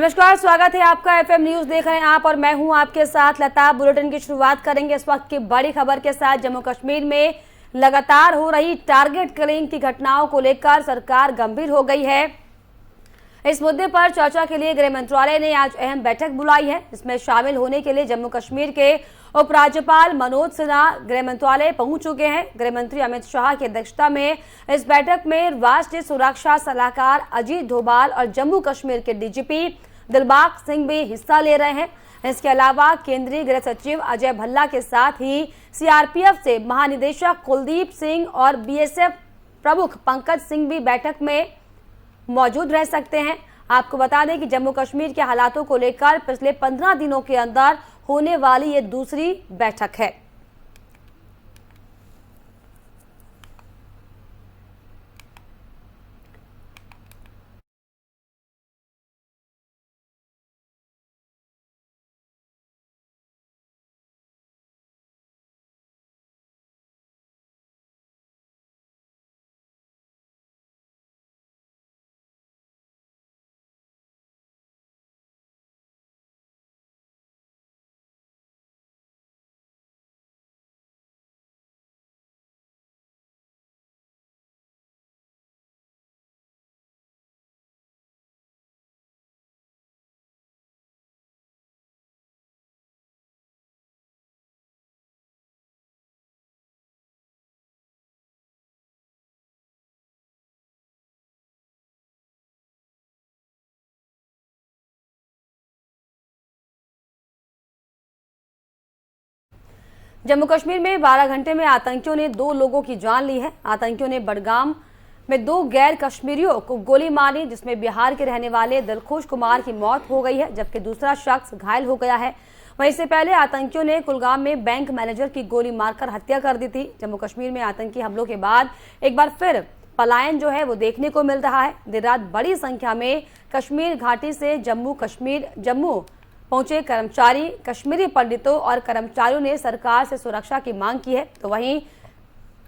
नमस्कार, स्वागत है आपका एफएम न्यूज देख रहे हैं आप और मैं हूं आपके साथ लता। बुलेटिन की शुरुआत करेंगे इस वक्त की बड़ी खबर के साथ। जम्मू कश्मीर में लगातार हो रही टारगेट किलिंग की घटनाओं को लेकर सरकार गंभीर हो गई है। इस मुद्दे पर चर्चा के लिए गृह मंत्रालय ने आज अहम बैठक बुलाई है। इसमें शामिल होने के लिए जम्मू कश्मीर के उपराज्यपाल मनोज सिन्हा गृह मंत्रालय पहुंच चुके हैं। गृह मंत्री अमित शाह की अध्यक्षता में इस बैठक में राष्ट्रीय सुरक्षा सलाहकार अजीत डोभाल और जम्मू कश्मीर के डीजीपी दिलबाग सिंह भी हिस्सा ले रहे हैं। इसके अलावा केंद्रीय गृह सचिव अजय भल्ला के साथ ही सीआरपीएफ से महानिदेशक कुलदीप सिंह और बीएसएफ प्रमुख पंकज सिंह भी बैठक में मौजूद रह सकते हैं। आपको बता दें कि जम्मू कश्मीर के हालातों को लेकर पिछले 15 दिनों के अंदर होने वाली ये दूसरी बैठक है। जम्मू कश्मीर में 12 घंटे में आतंकियों ने 2 लोगों की जान ली है। आतंकियों ने बडगाम में 2 गैर कश्मीरियों को गोली मारी, जिसमें बिहार के रहने वाले दिलखुश कुमार की मौत हो गई है, जबकि दूसरा शख्स घायल हो गया है। वहीं इससे पहले आतंकियों ने कुलगाम में बैंक मैनेजर की गोली मारकर हत्या कर दी थी। जम्मू कश्मीर में आतंकी हमलों के बाद एक बार फिर पलायन जो है वो देखने को मिल रहा है। देर रात बड़ी संख्या में कश्मीर घाटी से जम्मू पहुंचे कर्मचारी, कश्मीरी पंडितों और कर्मचारियों ने सरकार से सुरक्षा की मांग की है। तो वहीं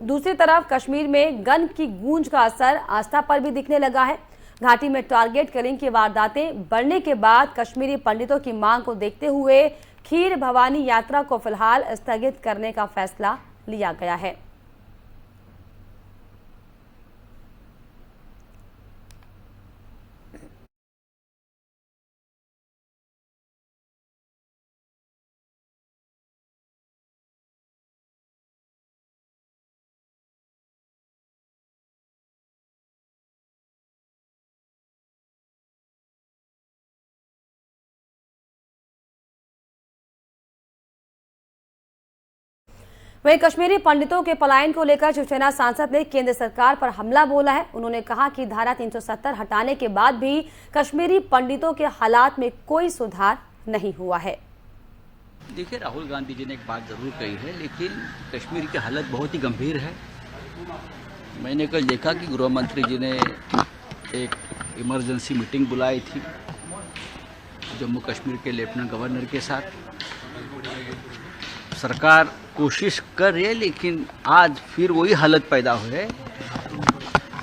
दूसरी तरफ कश्मीर में गन की गूंज का असर आस्था पर भी दिखने लगा है। घाटी में टारगेट किलिंग की वारदातें बढ़ने के बाद कश्मीरी पंडितों की मांग को देखते हुए खीर भवानी यात्रा को फिलहाल स्थगित करने का फैसला लिया गया है। वहीं कश्मीरी पंडितों के पलायन को लेकर शिवसेना सांसद ने केंद्र सरकार पर हमला बोला है। उन्होंने कहा कि धारा 370 हटाने के बाद भी कश्मीरी पंडितों के हालात में कोई सुधार नहीं हुआ है। देखिए, राहुल गांधी जी ने एक बात जरूर कही है, लेकिन कश्मीर की हालत बहुत ही गंभीर है। मैंने कल देखा कि गृह मंत्री जी ने एक इमरजेंसी मीटिंग बुलाई थी जम्मू कश्मीर के लेफ्टिनेंट गवर्नर के साथ। सरकार कोशिश कर रही है, लेकिन आज फिर वही हालत पैदा हुए है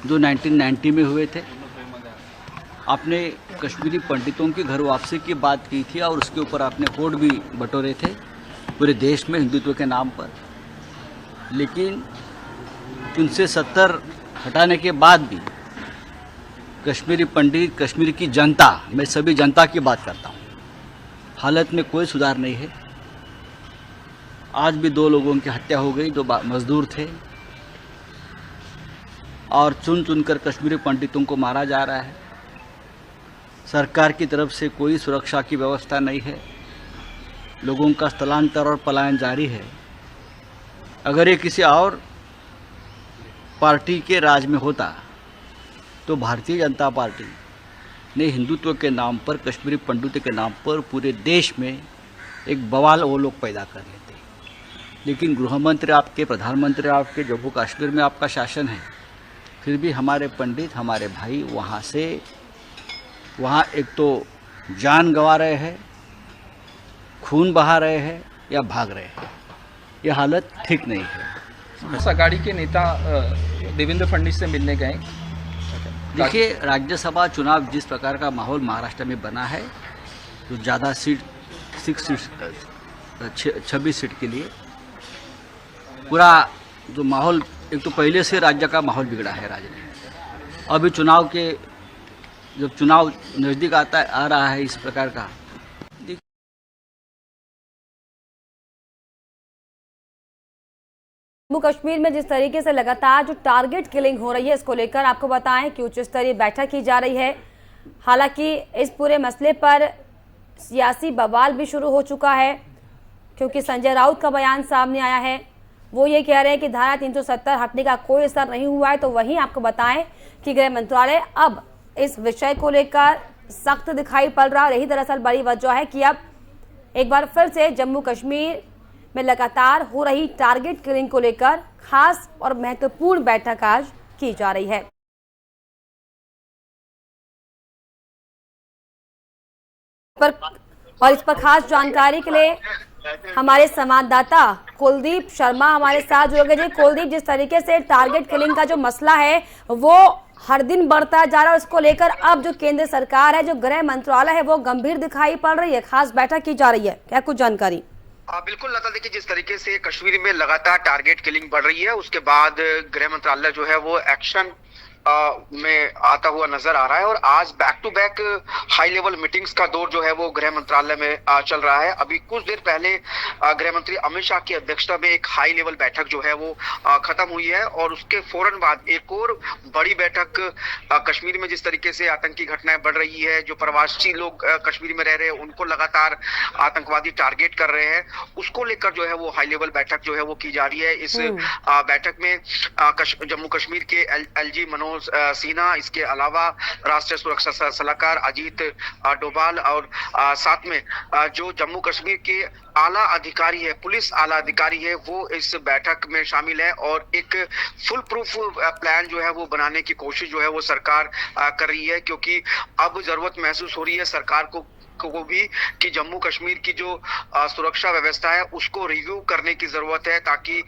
जो 1990 में हुए थे। आपने कश्मीरी पंडितों की घर वापसी की बात की थी और उसके ऊपर आपने वोट भी बटोरे थे पूरे देश में हिंदुत्व के नाम पर, लेकिन 370 हटाने के बाद भी कश्मीरी पंडित, कश्मीर की जनता, मैं सभी जनता की बात करता हूँ, हालत में कोई सुधार नहीं है। आज भी 2 लोगों की हत्या हो गई जो मजदूर थे, और चुन चुनकर कश्मीरी पंडितों को मारा जा रहा है। सरकार की तरफ से कोई सुरक्षा की व्यवस्था नहीं है। लोगों का स्थलांतर और पलायन जारी है। अगर ये किसी और पार्टी के राज में होता तो भारतीय जनता पार्टी ने हिंदुत्व के नाम पर, कश्मीरी पंडितों के नाम पर पूरे देश में एक बवाल वो लोग पैदा कर लेते। लेकिन गृह मंत्री आपके, प्रधानमंत्री आपके, जम्मू कश्मीर में आपका शासन है, फिर भी हमारे पंडित, हमारे भाई वहाँ एक तो जान गंवा रहे हैं, खून बहा रहे हैं या भाग रहे हैं। ये हालत ठीक नहीं है। आघाड़ी के नेता देवेंद्र फडणवीस से मिलने गए। देखिए, राज्यसभा चुनाव जिस प्रकार का माहौल महाराष्ट्र में बना है, तो ज़्यादा सीट 26 सीट के लिए पूरा जो माहौल, एक तो पहले से राज्य का माहौल बिगड़ा है राज्य में। अभी जब चुनाव नज़दीक आ रहा है इस प्रकार का, जम्मू कश्मीर में जिस तरीके से लगातार जो टारगेट किलिंग हो रही है, इसको लेकर आपको बताएं कि उच्च स्तरीय बैठक की जा रही है। हालांकि इस पूरे मसले पर सियासी बवाल भी शुरू हो चुका है, क्योंकि संजय राउत का बयान सामने आया है। वो ये कह रहे हैं कि धारा 370 हटने का कोई असर नहीं हुआ है। तो वहीं आपको बताएं कि गृह मंत्रालय अब इस विषय को लेकर सख्त दिखाई पड़ रहा है। यही दरअसल बड़ी वजह है कि अब एक बार फिर से जम्मू कश्मीर में लगातार हो रही टारगेट किलिंग को लेकर खास और महत्वपूर्ण बैठक आज की जा रही है। और इस पर खास जानकारी के लिए हमारे संवाददाता कुलदीप शर्मा हमारे साथ जुड़ गए। जी कुलदीप, जिस तरीके से टारगेट किलिंग का जो मसला है वो हर दिन बढ़ता जा रहा है, उसको लेकर अब जो केंद्र सरकार है, जो गृह मंत्रालय है, वो गंभीर दिखाई पड़ रही है। खास बैठक की जा रही है, क्या कुछ जानकारी? बिल्कुल लता, देखिए जिस तरीके से कश्मीर में लगातार टारगेट किलिंग बढ़ रही है, उसके बाद गृह मंत्रालय जो है वो एक्शन में आता हुआ नजर आ रहा है। और आज back to back high level meetings का दौर जो है वो गृह मंत्रालय में चल रहा है। अभी कुछ देर पहले गृह मंत्री अमित शाह की अध्यक्षता में एक हाई लेवल बैठक जो है वो खत्म हुई है, और उसके फौरन बाद एक और बड़ी बैठक कश्मीर में जिस तरीके से आतंकी घटनाएं बढ़ रही है, जो प्रवासी लोग कश्मीर में रह रहे हैं उनको लगातार आतंकवादी टारगेट कर रहे हैं, उसको लेकर जो है वो हाई लेवल बैठक जो है वो की जा रही है। इस बैठक में जम्मू कश्मीर के एलजी मनोज सिन्हा, इसके अलावा राष्ट्रीय सुरक्षा सलाहकार अजीत डोभाल, और साथ में जो जम्मू कश्मीर के आला अधिकारी है, पुलिस आला अधिकारी है, वो इस बैठक में शामिल है। और एक फुल प्रूफ प्लान जो है वो बनाने की कोशिश जो है वो सरकार कर रही है, क्योंकि अब जरूरत महसूस हो रही है सरकार को भी कि जम्मू कश्मीर की जो सुरक्षा व्यवस्था है उसको रिव्यू करने की जरूरत है, ताकि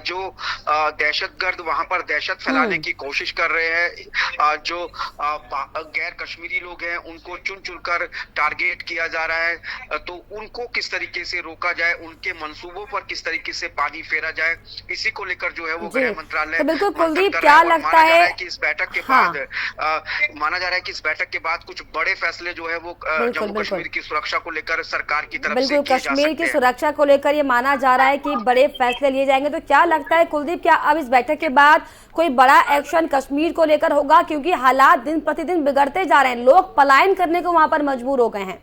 जो दहशतगर्द वहां पर दहशत फैलाने की कोशिश कर रहे हैं, जो गैर कश्मीरी लोग हैं उनको चुन चुनकर टारगेट किया जा रहा है, तो उनको किस तरीके से रोका जाए, उनके मंसूबों पर किस तरीके से पानी फेरा जाए, इसी को लेकर जो है वो गृह मंत्रालय तो बिल्कुल कुलदीप, क्या लगता है कि इस बैठक के बाद माना जा रहा है कि इस बैठक के बाद कुछ बड़े फैसले जो है वो जम्मू कश्मीर की सुरक्षा को लेकर सरकार की तरफ से बिल्कुल कश्मीर की सुरक्षा को लेकर ये माना जा रहा है कि बड़े फैसले लिए जाएंगे। तो क्या लगता है कुलदीप, क्या अब इस बैठक के बाद कोई बड़ा एक्शन कश्मीर को लेकर होगा? क्योंकि हालात दिन प्रतिदिन बिगड़ते जा रहे हैं, लोग पलायन करने को वहां पर मजबूर हो गए हैं।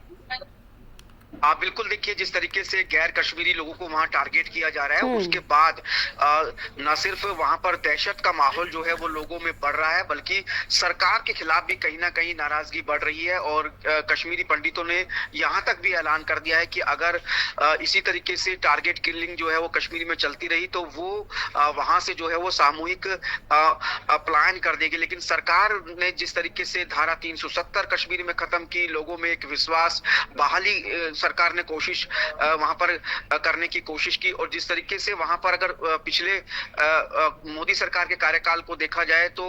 बिल्कुल, देखिए जिस तरीके से गैर कश्मीरी लोगों को वहां टारगेट किया जा रहा है, उसके बाद न सिर्फ वहां पर दहशत का माहौल जो है वो लोगों में बढ़ रहा है, बल्कि सरकार के खिलाफ भी कहीं ना कहीं नाराजगी बढ़ रही है। और कश्मीरी पंडितों ने यहां तक भी ऐलान कर दिया है कि अगर इसी तरीके से टारगेट किलिंग जो है वो कश्मीर में चलती रही तो वो वहां से जो है वो सामूहिक पलायन कर देगी। लेकिन सरकार ने जिस तरीके से धारा 370 कश्मीर में खत्म की, लोगों में एक विश्वास बहाली सरकार ने कोशिश वहां पर करने की कोशिश की, और जिस तरीके से वहां पर अगर पिछले मोदी सरकार के कार्यकाल को देखा जाए तो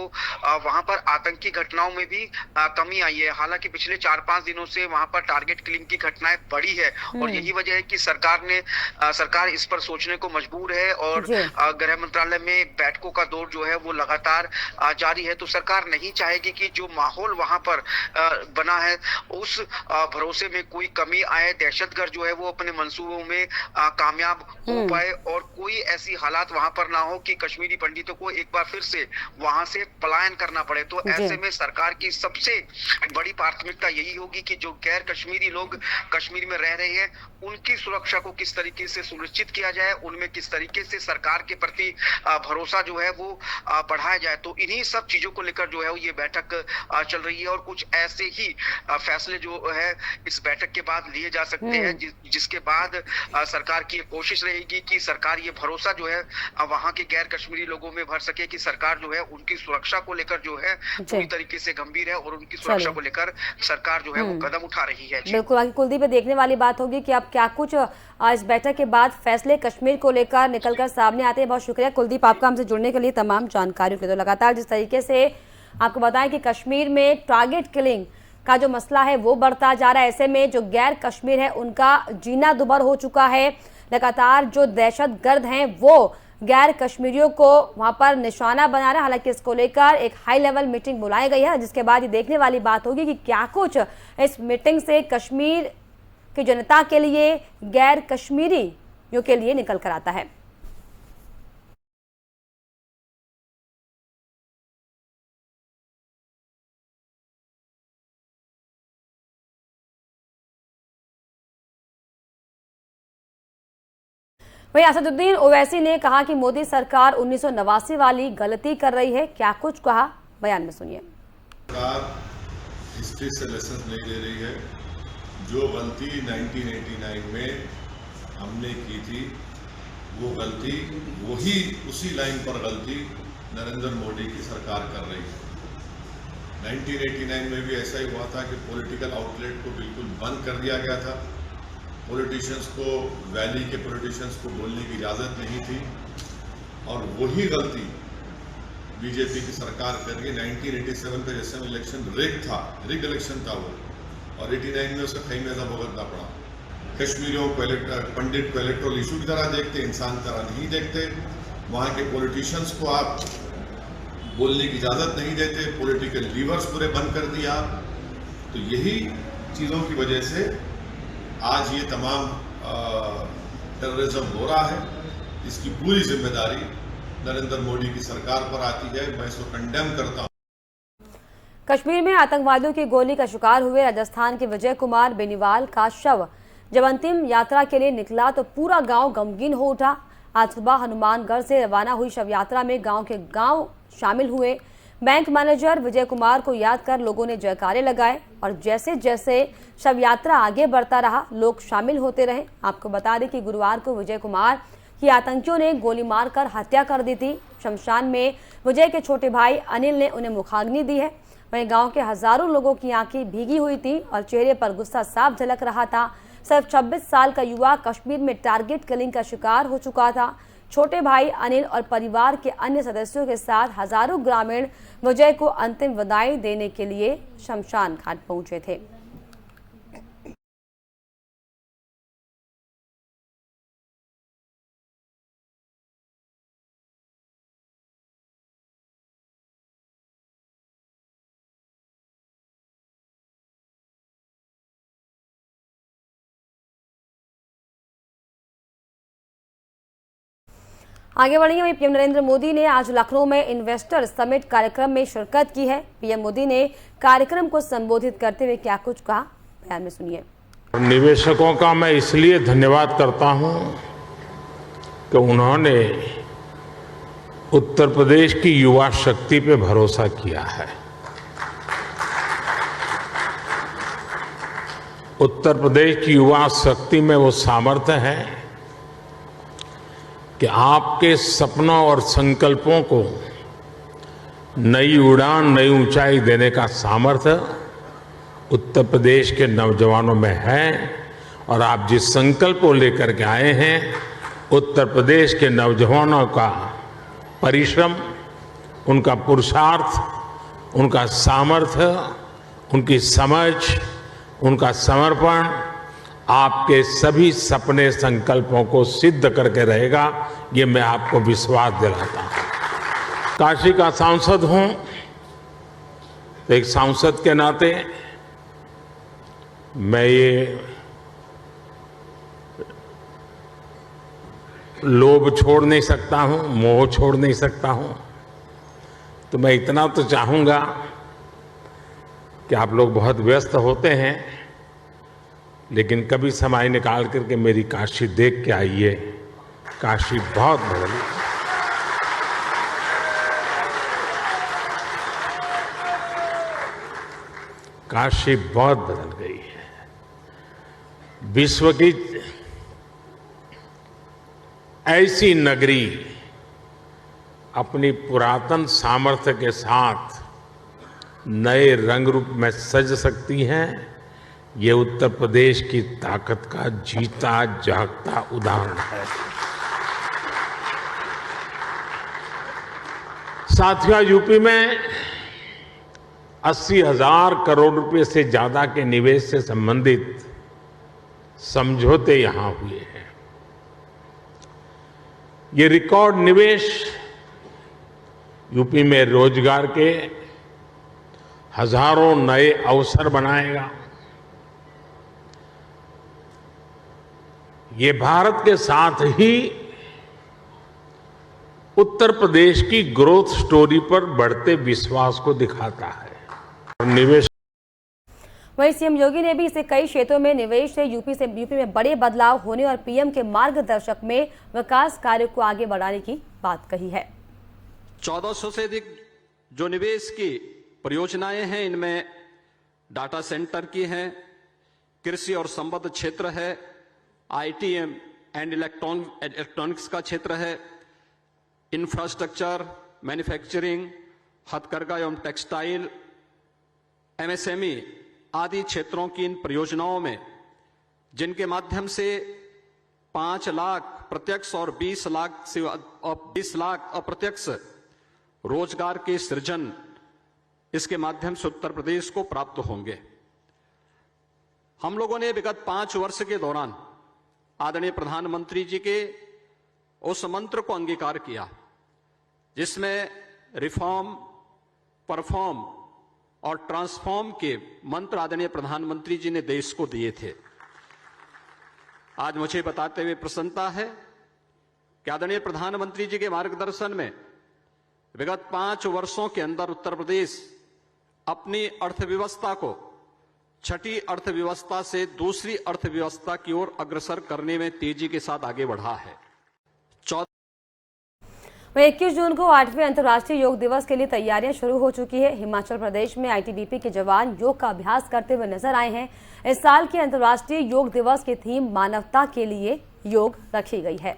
वहां पर आतंकी घटनाओं में भी कमी आई है। हालांकि पिछले 4-5 दिनों से वहां पर टारगेट किलिंग की घटनाएं बढ़ी है, और यही वजह है कि सरकार इस पर सोचने को मजबूर है। और गृह मंत्रालय में बैठकों का दौर जो है वो लगातार जारी है। तो सरकार नहीं चाहेगी कि जो माहौल वहां पर बना है उस भरोसे में कोई कमी आए, दहशतगर्द जो है वो अपने मंसूबों में कामयाब हो पाए, और कोई ऐसी हालात वहां पर ना हो कि कश्मीरी पंडितों को एक बार फिर से वहां से पलायन करना पड़े। तो ऐसे में सरकार की सबसे बड़ी प्राथमिकता यही होगी कि जो गैर कश्मीरी लोग कश्मीर में रह रहे हैं उनकी सुरक्षा को किस तरीके से सुनिश्चित किया जाए, उनमें किस तरीके से सरकार के प्रति भरोसा जो है वो बढ़ाया जाए। तो इन्हीं सब चीजों को लेकर जो है ये बैठक चल रही है, और कुछ ऐसे ही फैसले जो है इस बैठक के बाद लिए जा सकते हैं, जिसके बाद सरकार की कोशिश रहेगी कि सरकार ये भरोसा जो है वहां के गैर कश्मीरी लोगों में भर सके कि सरकार जो है उनकी सुरक्षा को लेकर जो है पूरी तरीके से गंभीर है, और उनकी सुरक्षा को लेकर सरकार जो है वो कदम उठा रही है। बिल्कुल, आगे कुलदीप देखने वाली बात होगी कि अब क्या कुछ इस बैठक के बाद फैसले कश्मीर को लेकर निकलकर सामने आते हैं। बहुत शुक्रिया कुलदीप आपका हमसे जुड़ने के लिए, तमाम जानकारियों के लिए। तो लगातार जिस तरीके से आपको बताएं कि कश्मीर में टारगेट किलिंग का जो मसला है वो बढ़ता जा रहा है। ऐसे में जो गैर कश्मीर है उनका जीना दुभर हो चुका है। लगातार जो दहशतगर्द हैं वो गैर कश्मीरियों को वहां पर निशाना बना रहे हैं। हालांकि इसको लेकर एक हाई लेवल मीटिंग बुलाई गई है, जिसके बाद ये देखने वाली बात होगी कि क्या कुछ इस मीटिंग से कश्मीर की जनता के लिए, गैर कश्मीरियों के लिए निकल कर आता है। वहीं असदुद्दीन ओवैसी ने कहा कि मोदी सरकार 1989 वाली गलती कर रही है। क्या कुछ कहा, बयान में सुनिए। सरकार हिस्ट्री से लेसन नहीं ले रही है। जो गलती 1989 में हमने की थी वो गलती वही उसी लाइन पर गलती नरेंद्र मोदी की सरकार कर रही है। 1989 में भी ऐसा ही हुआ था कि पॉलिटिकल आउटलेट को बिल्कुल बंद कर दिया गया था। पॉलिटिशियंस को, वैली के पॉलिटिशियंस को बोलने की इजाज़त नहीं थी और वही गलती बीजेपी की सरकार कर रही है। 1987 का जैसे इलेक्शन रिग इलेक्शन था वो, और 89 में उसका खैमेजा भुगतना पड़ा। कश्मीरियों को पंडित को इलेक्ट्रल इशू की तरह देखते, इंसान की तरह नहीं देखते। वहाँ के पॉलिटिशियंस को आप बोलने की इजाज़त नहीं देते, पॉलिटिकल लीवर्स पूरे बंद कर दिया। तो यही चीज़ों की वजह से आज ये तमाम टेररिज्म हो रहा है। इसकी पूरी जिम्मेदारी नरेंद्र मोदी की सरकार पर आती है। मैं इसको कंडेम करता हूं। कश्मीर में आतंकवादियों की गोली का शिकार हुए राजस्थान के विजय कुमार बेनीवाल का शव जब अंतिम यात्रा के लिए निकला तो पूरा गांव गमगीन हो उठा। आज सुबह हनुमानगढ़ से रवाना हुई शव यात्रा में गांव के गांव शामिल हुए। बैंक मैनेजर विजय कुमार को याद कर लोगों ने जयकारे लगाए और जैसे जैसे शव यात्रा आगे बढ़ता रहा लोग शामिल होते रहे। आपको बता दें कि गुरुवार को विजय कुमार की आतंकियों ने गोली मारकर हत्या कर दी थी। शमशान में विजय के छोटे भाई अनिल ने उन्हें मुखाग्नि दी है। वहीं गांव के हजारों लोगों की आंखें भीगी हुई थी और चेहरे पर गुस्सा साफ झलक रहा था। सिर्फ 26 साल का युवा कश्मीर में टारगेट किलिंग का शिकार हो चुका था। छोटे भाई अनिल और परिवार के अन्य सदस्यों के साथ हजारों ग्रामीण विजय को अंतिम विदाई देने के लिए शमशान घाट पहुंचे थे। आगे बढ़ेंगे। वहीं पीएम नरेंद्र मोदी ने आज लखनऊ में इन्वेस्टर समिट कार्यक्रम में शिरकत की है। पीएम मोदी ने कार्यक्रम को संबोधित करते हुए क्या कुछ कहा, बयान में सुनिए। निवेशकों का मैं इसलिए धन्यवाद करता हूं कि उन्होंने उत्तर प्रदेश की युवा शक्ति पे भरोसा किया है। उत्तर प्रदेश की युवा शक्ति में वो सामर्थ्य है कि आपके सपनों और संकल्पों को नई उड़ान, नई ऊंचाई देने का सामर्थ्य उत्तर प्रदेश के नौजवानों में है। और आप जिस संकल्प को लेकर के आए हैं, उत्तर प्रदेश के नौजवानों का परिश्रम, उनका पुरुषार्थ, उनका सामर्थ्य, उनकी समझ, उनका समर्पण आपके सभी सपने संकल्पों को सिद्ध करके रहेगा, ये मैं आपको विश्वास दिलाता हूं। काशी का सांसद हूं तो एक सांसद के नाते मैं ये लोभ छोड़ नहीं सकता हूं, मोह छोड़ नहीं सकता हूं। तो मैं इतना तो चाहूंगा कि आप लोग बहुत व्यस्त होते हैं, लेकिन कभी समय निकाल करके मेरी काशी देख के आइए। काशी बहुत बदली, काशी बहुत बदल गई है। विश्व की ऐसी नगरी अपनी पुरातन सामर्थ्य के साथ नए रंग रूप में सज सकती हैं। ये उत्तर प्रदेश की ताकत का जीता जागता उदाहरण है। साथियों, यूपी में 80,000 करोड़ रुपए से ज्यादा के निवेश से संबंधित समझौते यहां हुए हैं। ये रिकॉर्ड निवेश यूपी में रोजगार के हजारों नए अवसर बनाएगा। ये भारत के साथ ही उत्तर प्रदेश की ग्रोथ स्टोरी पर बढ़ते विश्वास को दिखाता है। और निवेश वहीं सीएम योगी ने भी इसे कई क्षेत्रों में निवेश से यूपी में बड़े बदलाव होने और पीएम के मार्गदर्शक में विकास कार्य को आगे बढ़ाने की बात कही है। 1400 से अधिक जो निवेश की परियोजनाएं हैं, इनमें डाटा सेंटर की हैं, कृषि और संबद्ध क्षेत्र है, आईटी एंड इलेक्ट्रॉनिक्स का क्षेत्र है, इंफ्रास्ट्रक्चर, मैन्युफैक्चरिंग, हथकरघा एवं टेक्सटाइल, एमएसएमई आदि क्षेत्रों की इन परियोजनाओं में, जिनके माध्यम से 5 लाख प्रत्यक्ष और 20 लाख अप्रत्यक्ष रोजगार के सृजन इसके माध्यम से उत्तर प्रदेश को प्राप्त होंगे। हम लोगों ने विगत 5 वर्ष के दौरान आदरणीय प्रधानमंत्री जी के उस मंत्र को अंगीकार किया जिसमें रिफॉर्म, परफॉर्म और ट्रांसफॉर्म के मंत्र आदरणीय प्रधानमंत्री जी ने देश को दिए थे। आज मुझे बताते हुए प्रसन्नता है कि आदरणीय प्रधानमंत्री जी के मार्गदर्शन में विगत 5 वर्षों के अंदर उत्तर प्रदेश अपनी अर्थव्यवस्था को छठी अर्थव्यवस्था से दूसरी अर्थव्यवस्था की ओर अग्रसर करने में तेजी के साथ आगे बढ़ा है। 21 जून को 8वें अंतर्राष्ट्रीय योग दिवस के लिए तैयारियां शुरू हो चुकी है। हिमाचल प्रदेश में आईटीबीपी के जवान योग का अभ्यास करते हुए नजर आए हैं। इस साल के अंतर्राष्ट्रीय योग दिवस की थीम मानवता के लिए योग रखी गई है।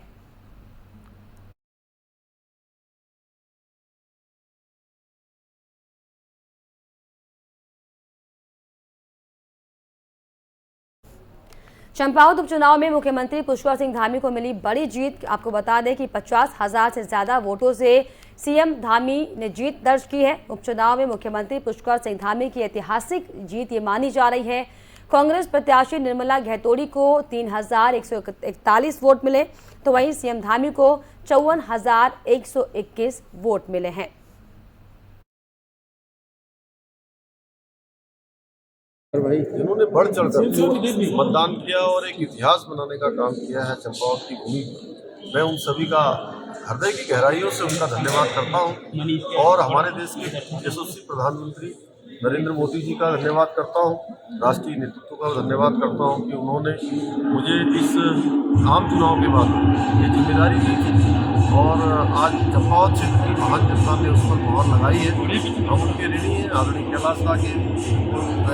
चंपावत उपचुनाव में मुख्यमंत्री पुष्कर सिंह धामी को मिली बड़ी जीत। आपको बता दें कि 50,000 से ज्यादा वोटों से सीएम धामी ने जीत दर्ज की है। उपचुनाव में मुख्यमंत्री पुष्कर सिंह धामी की ऐतिहासिक जीत ये मानी जा रही है। कांग्रेस प्रत्याशी निर्मला घैतोड़ी को 3,141 वोट मिले, तो वहीं सीएम धामी को 54,121 वोट मिले हैं। जिन्होंने बढ़ चढ़कर मतदान किया और एक इतिहास बनाने का काम किया है चंपावत की भूमि, मैं उन सभी का हृदय की गहराइयों से उनका धन्यवाद करता हूं और हमारे देश के यशस्वी प्रधानमंत्री नरेंद्र मोदी जी का धन्यवाद करता हूं, राष्ट्रीय नेतृत्व का धन्यवाद करता हूं कि उन्होंने मुझे इस आम चुनाव के बाद ये जिम्मेदारी दी थी और आज चंपावत क्षेत्र की महान जनता ने उस पर मोहर लगाई है। हम उनके ऋणी हैं। आदरणीय कैलाश के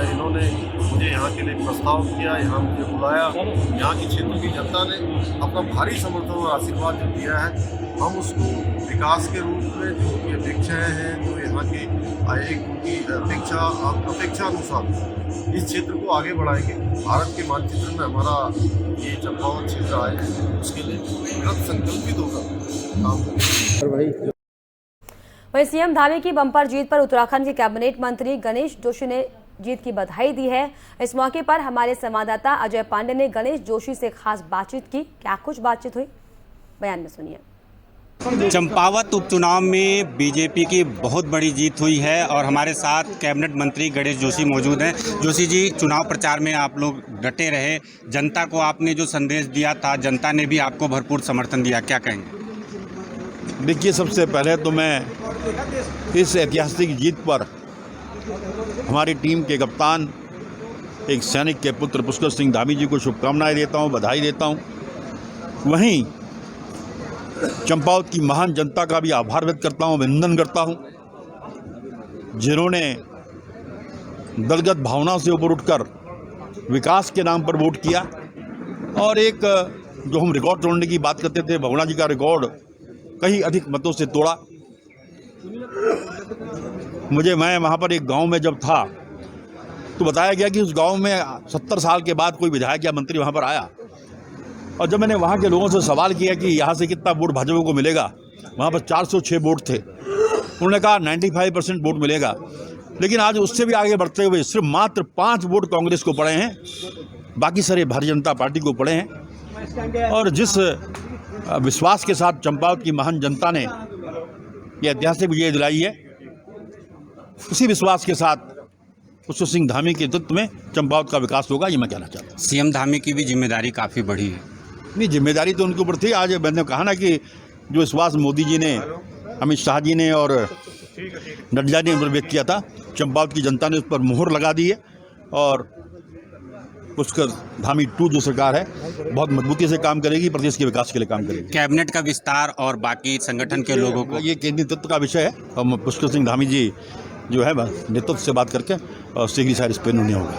इन्होंने मुझे यहाँ के लिए प्रस्ताव किया, यहाँ मुझे बुलाया। यहाँ की क्षेत्र की जनता ने अपना भारी समर्थन और आशीर्वाद जो दिया है, हम उसको विकास के रूप में जो उनकी अपेक्षाएँ हैं, जो यहाँ की एक उनकी अपेक्षा अनुसार इस क्षेत्र को आगे बढ़ाएंगे। भारत के मानचित्र में हमारा ये चंपावत क्षेत्र आए, उसके लिए दृढ़ संकल्पित होगा काम करेंगे। वहीं सीएम धामी की बम्पर जीत पर उत्तराखंड के कैबिनेट मंत्री गणेश जोशी ने जीत की बधाई दी है। इस मौके पर हमारे संवाददाता अजय पांडे ने गणेश जोशी से खास बातचीत की। क्या कुछ बातचीत हुई, बयान में सुनिए। चंपावत उपचुनाव में बीजेपी की बहुत बड़ी जीत हुई है और हमारे साथ कैबिनेट मंत्री गणेश जोशी मौजूद हैं। जोशी जी, चुनाव प्रचार में आप लोग डटे रहे, जनता को आपने जो संदेश दिया था, जनता ने भी आपको भरपूर समर्थन दिया, क्या कहेंगे? देखिए, सबसे पहले तो मैं इस ऐतिहासिक जीत पर हमारी टीम के कप्तान, एक सैनिक के पुत्र पुष्कर सिंह धामी जी को शुभकामनाएं देता हूं, बधाई देता हूं। वहीं चंपावत की महान जनता का भी आभार व्यक्त करता हूं, अभिनंदन करता हूं, जिन्होंने दलगत भावना से ऊपर उठकर विकास के नाम पर वोट किया। और एक जो हम रिकॉर्ड तोड़ने की बात करते थे, भवना जी का रिकॉर्ड कहीं अधिक मतों से तोड़ा। मैं वहाँ पर एक गांव में जब था तो बताया गया कि उस गांव में 70 साल के बाद कोई विधायक या मंत्री वहाँ पर आया, और जब मैंने वहाँ के लोगों से सवाल किया कि यहाँ से कितना वोट भाजपा को मिलेगा, वहाँ पर 406 वोट थे। उन्होंने कहा 95% वोट मिलेगा। लेकिन आज उससे भी आगे बढ़ते हुए सिर्फ मात्र 5 वोट कांग्रेस को पड़े हैं, बाकी सारे भारतीय जनता पार्टी को पड़े हैं। और जिस विश्वास के साथ चंपावत की महान जनता ने ये ऐतिहासिक विजय दिलाई है, उसी विश्वास के साथ पुष्कर सिंह धामी के नेतृत्व में चंपावत का विकास होगा, ये मैं कहना चाहता हूँ। सीएम धामी की भी जिम्मेदारी काफ़ी बढ़ी है। नहीं, जिम्मेदारी तो उनके ऊपर थी। आज मैंने कहा ना कि जो विश्वास मोदी जी ने, अमित शाह जी ने और नड्डा ने व्यक्त किया था, चंपावत की जनता ने उस पर मुहर लगा दी है। और पुष्कर धामी 2 जो सरकार है बहुत मजबूती से काम करेगी, प्रदेश के विकास के लिए काम करेगी। कैबिनेट का विस्तार और बाकी संगठन के लोगों को, ये केंद्रीय नेतृत्व का विषय है और पुष्कर सिंह धामी जी जो है नेतृत्व से बात करके और शीघ्र ही सारे इस पर निर्णय होगा।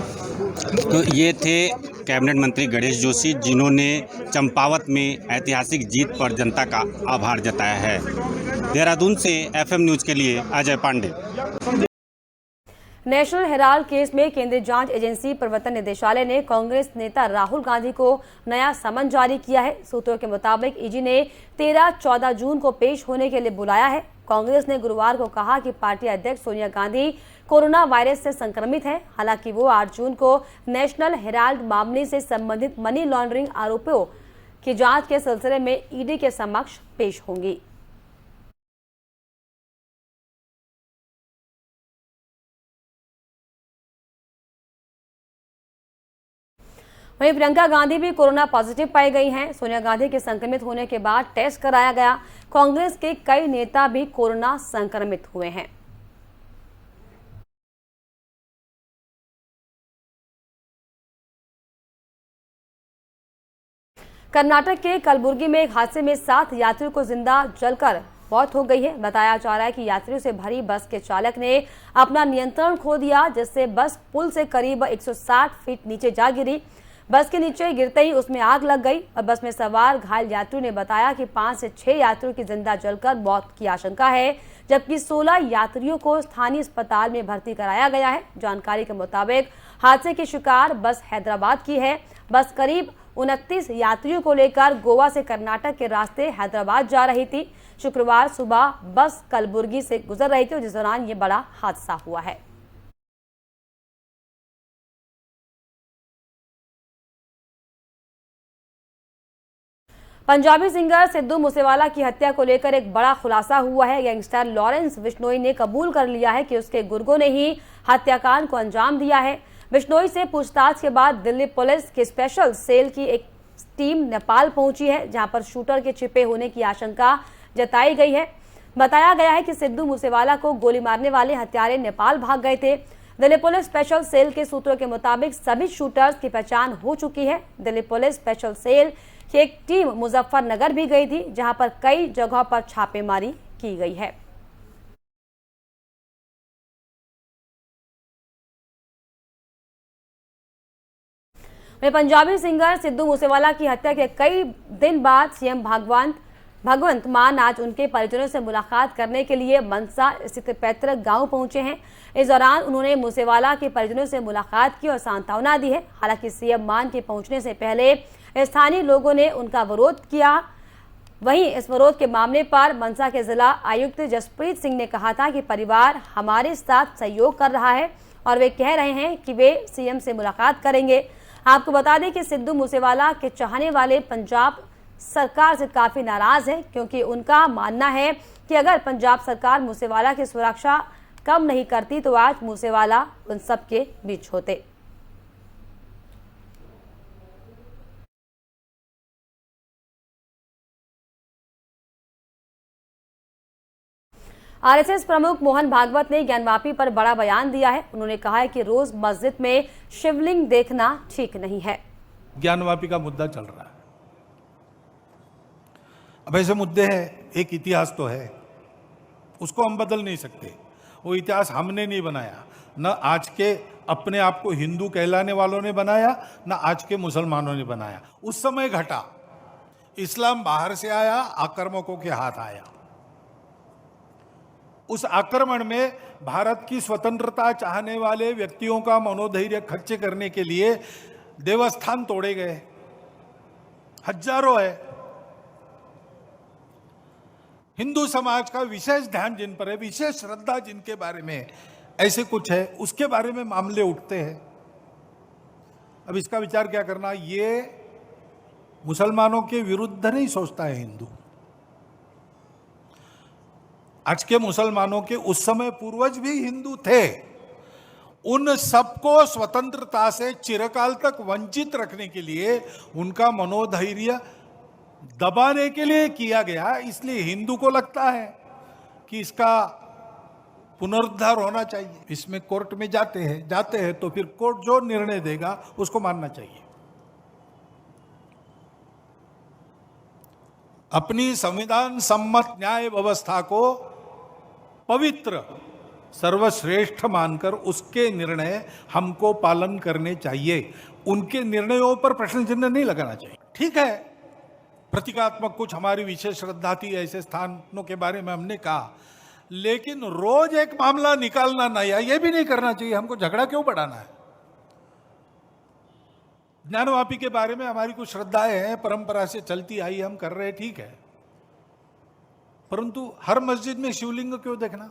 तो ये थे कैबिनेट मंत्री गणेश जोशी, जिन्होंने चंपावत में ऐतिहासिक जीत पर जनता का आभार जताया है। देहरादून से FM न्यूज़ के लिए Ajay Pandey. National Herald case में केंद्रीय जांच एजेंसी प्रवर्तन निदेशालय ने कांग्रेस नेता राहुल गांधी को नया समन जारी किया है। सूत्रों के मुताबिक ईडी ने 13-14 जून को पेश होने के लिए बुलाया है। कांग्रेस ने गुरुवार को कहा कि पार्टी अध्यक्ष सोनिया गांधी कोरोना वायरस से संक्रमित है। हालांकि वो 8 जून को नेशनल हेराल्ड मामले से संबंधित मनी लॉन्ड्रिंग आरोपों की जांच के सिलसिले में ईडी के समक्ष पेश होंगी। वहीं प्रियंका गांधी भी कोरोना पॉजिटिव पाई गई हैं। सोनिया गांधी के संक्रमित होने के बाद टेस्ट कराया गया। कांग्रेस के कई नेता भी कोरोना संक्रमित हुए हैं। कर्नाटक के कलबुर्गी में एक हादसे में 7 यात्रियों को जिंदा जलकर मौत हो गई है। बताया जा रहा है कि यात्रियों से भरी बस के चालक ने अपना नियंत्रण खो दिया, जिससे बस पुल से करीब 160 फीट नीचे जा गिरी। बस के नीचे गिरते ही उसमें आग लग गई और बस में सवार घायल यात्रियों ने बताया कि 5 से 6 यात्रियों की जिंदा जलकर मौत की आशंका है, जबकि 16 यात्रियों को स्थानीय अस्पताल में भर्ती कराया गया है। जानकारी के मुताबिक हादसे की शिकार बस हैदराबाद की है। बस करीब 29 यात्रियों को लेकर गोवा से कर्नाटक के रास्ते हैदराबाद जा रही थी। शुक्रवार सुबह बस कलबुर्गी से गुजर रही थी, जिस दौरान ये बड़ा हादसा हुआ है। पंजाबी सिंगर सिद्धू मूसेवाला की हत्या को लेकर एक बड़ा खुलासा हुआ है। गैंगस्टर लॉरेंस बिश्नोई ने कबूल कर लिया है कि उसके गुर्गों ने ही हत्याकांड को अंजाम दिया है। बिश्नोई से पूछताछ के बाद दिल्ली पुलिस की स्पेशल सेल की एक टीम नेपाल पहुंची है, जहां पर शूटर के छिपे होने की आशंका जताई गई है। बताया गया है कि सिद्धू मूसेवाला को गोली मारने वाले हत्यारे नेपाल भाग गए थे। दिल्ली पुलिस स्पेशल सेल के सूत्रों के मुताबिक सभी शूटर्स की पहचान हो चुकी है। दिल्ली पुलिस स्पेशल सेल की एक टीम मुजफ्फरनगर भी गई थी, जहां पर कई जगहों पर छापेमारी की गई है। पंजाबी सिंगर सिद्धू मूसेवाला की हत्या के कई दिन बाद सीएम भगवंत मान आज उनके परिजनों से मुलाकात करने के लिए मनसा स्थित पैतृक गांव पहुंचे हैं। इस दौरान उन्होंने मूसेवाला के परिजनों से मुलाकात की और सांत्वना दी है। हालांकि सीएम मान के पहुंचने से पहले स्थानीय लोगों ने उनका विरोध किया। वहीं इस विरोध के मामले पर मनसा के जिला आयुक्त जसप्रीत सिंह ने कहा था कि परिवार हमारे साथ सहयोग कर रहा है और वे कह रहे हैं कि वे सीएम से मुलाकात करेंगे। आपको बता दें कि सिद्धू मूसेवाला के चाहने वाले पंजाब सरकार से काफी नाराज हैं, क्योंकि उनका मानना है कि अगर पंजाब सरकार मूसेवाला की सुरक्षा कम नहीं करती तो आज मूसेवाला उन सबके बीच होते। आरएसएस प्रमुख मोहन भागवत ने ज्ञानवापी पर बड़ा बयान दिया है। उन्होंने कहा है कि रोज मस्जिद में शिवलिंग देखना ठीक नहीं है। ज्ञानवापी का मुद्दा चल रहा है। अब ऐसे मुद्दे हैं, एक इतिहास तो है, उसको हम बदल नहीं सकते। वो इतिहास हमने नहीं बनाया, न आज के अपने आप को हिंदू कहलाने वालों ने बनाया, न आज के मुसलमानों ने बनाया। उस समय घटा, इस्लाम बाहर से आया, आक्रमकों के हाथ आया। उस आक्रमण में भारत की स्वतंत्रता चाहने वाले व्यक्तियों का मनोधैर्य खर्च करने के लिए देवस्थान तोड़े गए, हजारों है। हिंदू समाज का विशेष ध्यान जिन पर है, विशेष श्रद्धा जिनके बारे में, ऐसे कुछ है, उसके बारे में मामले उठते हैं। अब इसका विचार क्या करना, ये मुसलमानों के विरुद्ध नहीं सोचता है हिंदू। आज के मुसलमानों के उस समय पूर्वज भी हिंदू थे, उन सबको स्वतंत्रता से चिरकाल तक वंचित रखने के लिए, उनका मनोधैर्य दबाने के लिए किया गया। इसलिए हिंदू को लगता है कि इसका पुनरुद्धार होना चाहिए। इसमें कोर्ट में जाते हैं तो फिर कोर्ट जो निर्णय देगा उसको मानना चाहिए। अपनी संविधान सम्मत न्याय व्यवस्था को पवित्र सर्वश्रेष्ठ मानकर उसके निर्णय हमको पालन करने चाहिए। उनके निर्णयों पर प्रश्न चिन्ह नहीं लगाना चाहिए। ठीक है, प्रतीकात्मक कुछ हमारी विशेष श्रद्धा थी, ऐसे स्थानों के बारे में हमने कहा, लेकिन रोज एक मामला निकालना नया, ये भी नहीं करना चाहिए। हमको झगड़ा क्यों बढ़ाना है? ज्ञानवापी के बारे में हमारी कुछ श्रद्धाएं हैं, परंपरा से चलती आई, हम कर रहे, ठीक है, परंतु हर मस्जिद में शिवलिंग क्यों देखना?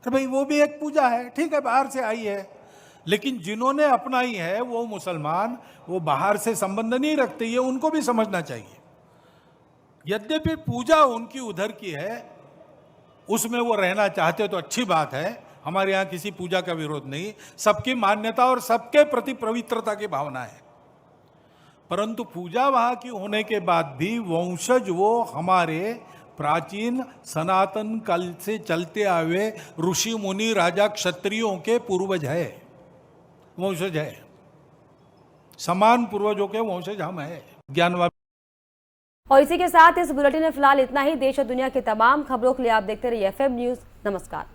अरे भाई, वो भी एक पूजा है, ठीक है, बाहर से आई है, लेकिन जिन्होंने अपनाई है वो मुसलमान, वो बाहर से संबंध नहीं रखते, ये उनको भी समझना चाहिए। यद्यपि पूजा उनकी उधर की है, उसमें वो रहना चाहते तो अच्छी बात है, हमारे यहाँ किसी पूजा का विरोध नहीं, सबकी मान्यता और सबके प्रति पवित्रता की भावना है। परंतु पूजा वहां की होने के बाद भी वंशज वो हमारे प्राचीन सनातन काल से चलते आए ऋषि मुनि राजा क्षत्रियों के पूर्वज है, वंशज है, समान पूर्वजों के वंशज हम है। ज्ञानवापी। और इसी के साथ इस बुलेटिन में फिलहाल इतना ही। देश और दुनिया की तमाम खबरों के लिए आप देखते रहिए FM न्यूज़। नमस्कार।